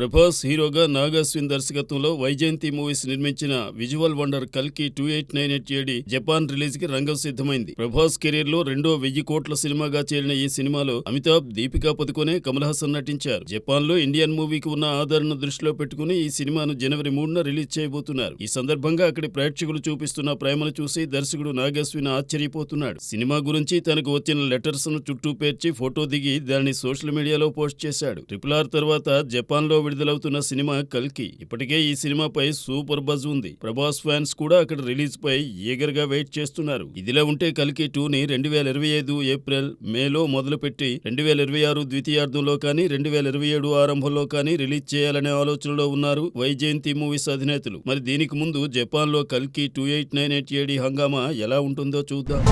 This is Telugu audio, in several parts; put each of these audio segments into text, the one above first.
ప్రభాస్ హీరోగా నాగ్ అశ్విన్ దర్శకత్వంలో వైజయంతి మూవీస్ నిర్మించిన విజువల్ వండర్ కల్కి 2898 ఏడి జపాన్ రిలీజ్ కి రంగం సిద్ధమైంది. ప్రభాస్ కెరీర్ లో రెండో 1000 కోట్ల సినిమాగా చేరిన ఈ సినిమాలో అమితాబ్, దీపికా పదుకొనే, కమల్ హాసన్ నటించారు. జపాన్ లో ఇండియన్ మూవీకి ఉన్న ఆదరణ దృష్టిలో పెట్టుకుని ఈ సినిమాను జనవరి 3న రిలీజ్ చేయబోతున్నారు. ఈ సందర్భంగా అక్కడి ప్రేక్షకులు చూపిస్తున్న ప్రేమను చూసి దర్శకుడు నాగ్ అశ్విన్ ఆశ్చర్యపోతున్నాడు. సినిమా గురించి తనకు వచ్చిన లెటర్స్ ను చుట్టూ పేర్చి ఫోటో దిగి దాన్ని సోషల్ మీడియాలో పోస్ట్ చేశాడు. RRR తర్వాత జపాన్ లో విడుదలవుతున్న సినిమా కల్కి. ఇప్పటికే ఈ సినిమాపై సూపర్ బజ్ ఉంది. ప్రభాస్ ఫ్యాన్స్ కూడా అక్కడ రిలీజ్ పై ఈగర్ గా వెయిట్ చేస్తున్నారు. ఇదిలా ఉంటే కల్కి 2ని 2025 ఏప్రిల్, మేలో మొదలుపెట్టి 2026 ద్వితీయార్థంలో కానీ 2027 ఆరంభంలో కానీ రిలీజ్ చేయాలనే ఆలోచనలో ఉన్నారు వైజయంతి మూవీస్ అధినేతలు. మరి దీనికి ముందు జపాన్ లో కల్కి 2898 ఏడి హంగామా ఎలా ఉంటుందో చూద్దాం.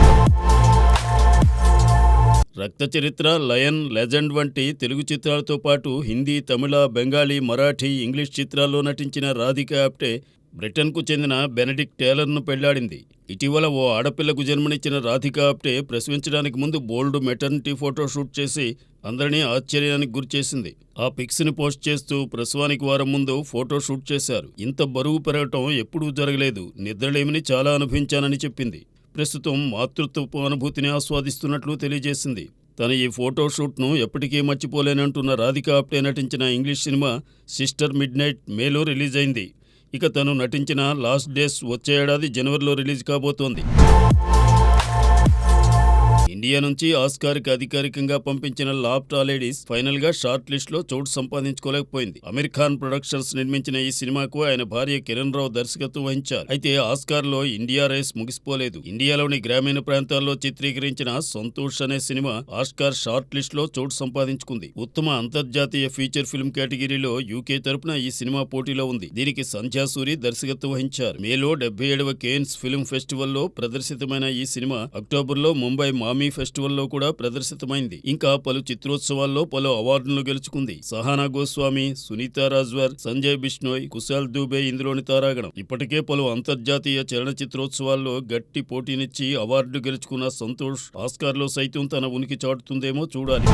రక్త చరిత్ర, లయన్, లెజెండ్ వంటి తెలుగు చిత్రాలతో పాటు హిందీ, తమిళ, బెంగాలీ, మరాఠీ, ఇంగ్లీష్ చిత్రాల్లో నటించిన రాధికా ఆప్టే బ్రిటన్కు చెందిన బెనడిక్ట్ టేలర్ను పెళ్లాడింది. ఇటీవల ఓ ఆడపిల్లకు జన్మనిచ్చిన రాధికా ఆప్టే ప్రసవించడానికి ముందు బోల్డ్ మెటర్నిటీ ఫోటో షూట్ చేసి అందరినీ ఆశ్చర్యానికి గురిచేసింది. ఆ పిక్స్ని పోస్ట్ చేస్తూ ప్రసవానికి వారం ముందు ఫోటో షూట్ చేశారు. ఇంత బరువు పెరగటం ఎప్పుడూ జరగలేదు, నిద్రలేమిని చాలా అనుభవించానని చెప్పింది. ప్రస్తుతం మాతృత్వపు అనుభూతిని ఆస్వాదిస్తున్నట్లు తెలియజేసింది. తన ఈ ఫోటో షూట్ను ఎప్పటికీ మర్చిపోలేనంటున్న రాధికా ఆప్టే నటించిన ఇంగ్లీష్ సినిమా సిస్టర్ మిడ్నైట్ మేలో రిలీజ్ అయింది. ఇక తను నటించిన లాస్ట్ డేస్ వచ్చే ఏడాది జనవరిలో రిలీజ్ కాబోతోంది. ఇండియా నుంచి ఆస్కార్కి అధికారికంగా పంపించిన లాఫ్ట్ లేడీస్ ఫైనల్ గా షార్ట్ లిస్ట్ లో చోటు సంపాదించుకోలేకపోయింది. అమీర్ ఖాన్ ప్రొడక్షన్స్ నిర్మించిన ఈ సినిమాకు ఆయన భార్య కిరణ్ రావు దర్శకత్వం వహించారు. అయితే ఆస్కార్ లో ఇండియా రేస్ ముగిసిపోలేదు. ఇండియాలోని గ్రామీణ ప్రాంతాల్లో చిత్రీకరించిన సంతోష్ అనే సినిమా ఆస్కార్ షార్ట్ లిస్ట్ లో చోటు సంపాదించుకుంది. ఉత్తమ అంతర్జాతీయ ఫీచర్ ఫిల్మ్ కేటగిరీలో యూకే తరపున ఈ సినిమా పోటీలో ఉంది. దీనికి సంధ్యా సూరి దర్శకత్వం వహించారు. మేలో 77వ కేన్స్ ఫిల్మ్ ఫెస్టివల్లో ప్రదర్శితమైన ఈ సినిమా అక్టోబర్లో ముంబై మామీ ఫెస్టివల్లో కూడా ప్రదర్శితమైంది. ఇంకా పలు చిత్రోత్సవాల్లో పలు అవార్డులను గెలుచుకుంది. సహానా గోస్వామి, సునీతా రాజ్వర్, సంజయ్ బిష్నోయ్, కుశాల్ దూబే ఇందులోని తారాగణం. ఇప్పటికే పలు అంతర్జాతీయ చలనచిత్రోత్సవాల్లో గట్టి పోటీనిచ్చి అవార్డు గెలుచుకున్న సంతోష్ ఆస్కార్లో సైతం తన ఉనికి చాటుతుందేమో చూడాలి.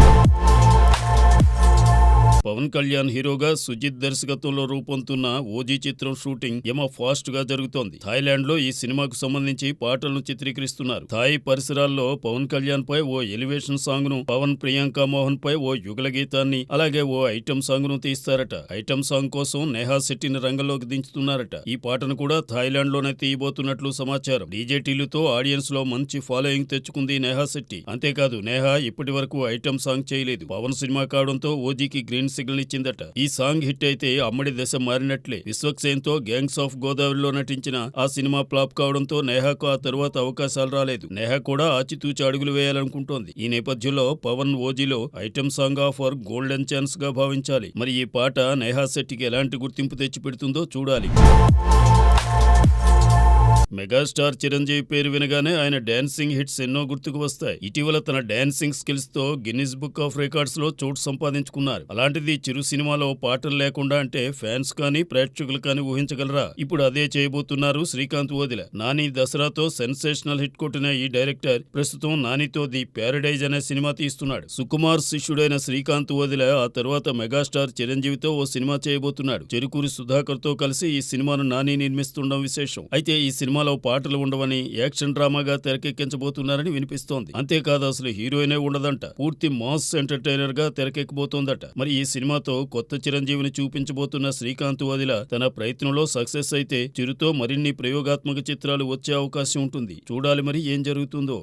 పవన్ కళ్యాణ్ హీరోగా సుజిత్ దర్శకత్వంలో రూపొందుతున్న ఓజీ చిత్రం షూటింగ్ యమ ఫాస్ట్ గా జరుగుతోంది. థాయిలాండ్ లో ఈ సినిమాకు సంబంధించి పాటలను చిత్రీకరిస్తున్నారు. థాయ్ పరిసరాల్లో పవన్ కళ్యాణ్ పై ఓ ఎలివేషన్ సాంగ్ ను, పవన్ ప్రియాంక మోహన్ పై ఓ యుగల గీతాన్ని, అలాగే ఓ ఐటమ్ సాంగ్ ను తీస్తారట. ఐటమ్ సాంగ్ కోసం నేహా శెట్టిని రంగంలోకి దించుతున్నారట. ఈ పాటను కూడా థాయిలాండ్ లోనే తీయబోతున్నట్లు సమాచారం. డీజేటీలతో ఆడియన్స్ లో మంచి ఫాలోయింగ్ తెచ్చుకుంది నేహా శెట్టి. అంతేకాదు, నేహా ఇప్పటి వరకు ఐటమ్ సాంగ్ చేయలేదు. పవన్ సినిమా కావడంతో ఓజీకి గ్రీన్ సిగ్నల్ ఇచ్చిందట. ఈ సాంగ్ హిట్ అయితే అమ్మడి దశ మారినట్లే. విశ్వక్సేన్ తో గ్యాంగ్స్ ఆఫ్ గోదావరిలో నటించిన ఆ సినిమా ఫ్లాప్ కావడంతో నేహాకు ఆ తరువాత అవకాశాలు రాలేదు. నేహా కూడా ఆచితూచి అడుగులు వేయాలనుకుంటోంది. ఈ నేపథ్యంలో పవన్ ఓజీలో item song offer golden chance గా భావించాలి. మరి ఈ పాట నేహా శెట్టికి ఎలాంటి గుర్తింపు తెచ్చిపెడుతుందో చూడాలి. మెగాస్టార్ చిరంజీవి పేరు వినగానే ఆయన డాన్సింగ్ హిట్స్ ఎన్నో గుర్తుకు వస్తాయి. ఇటీవల తన డాన్సింగ్ స్కిల్స్ తో గిన్నిస్ బుక్ ఆఫ్ రికార్డ్స్ లో చోటు సంపాదించుకున్నారు. అలాంటిది చిరు సినిమాలో పాటలు లేకుండా అంటే ఫ్యాన్స్ కానీ ప్రేక్షకులు కానీ ఊహించగలరా? ఇప్పుడు అదే చేయబోతున్నారు శ్రీకాంత్ వదిల. నాని దసరాతో సెన్సేషనల్ హిట్ కొట్టిన ఈ డైరెక్టర్ ప్రస్తుతం నానితో ది ప్యారడైజ్ అనే సినిమా తీస్తున్నాడు. సుకుమార్ శిష్యుడైన శ్రీకాంత్ వదిల ఆ తర్వాత మెగాస్టార్ చిరంజీవితో ఓ సినిమా చేయబోతున్నాడు. చెరుకూరి సుధాకర్ తో కలిసి ఈ సినిమాను నాని నిర్మిస్తుండడం విశేషం. అయితే ఈ సినిమాలో పాటలు ఉండవని, యాక్షన్ డ్రామాగా తెరకెక్కించబోతున్నారని వినిపిస్తోంది. అంతేకాదు, అసలు హీరోయినే ఉండదంట. పూర్తి మాస్ ఎంటర్టైనర్ గా తెరకెక్కబోతోందట. మరి ఈ సినిమాతో కొత్త చిరంజీవిని చూపించబోతున్న శ్రీకాంత్ వదిల తన ప్రయత్నంలో సక్సెస్ అయితే చిరుతో మరిన్ని ప్రయోగాత్మక చిత్రాలు వచ్చే అవకాశం ఉంటుంది. చూడాలి మరి ఏం జరుగుతుందో.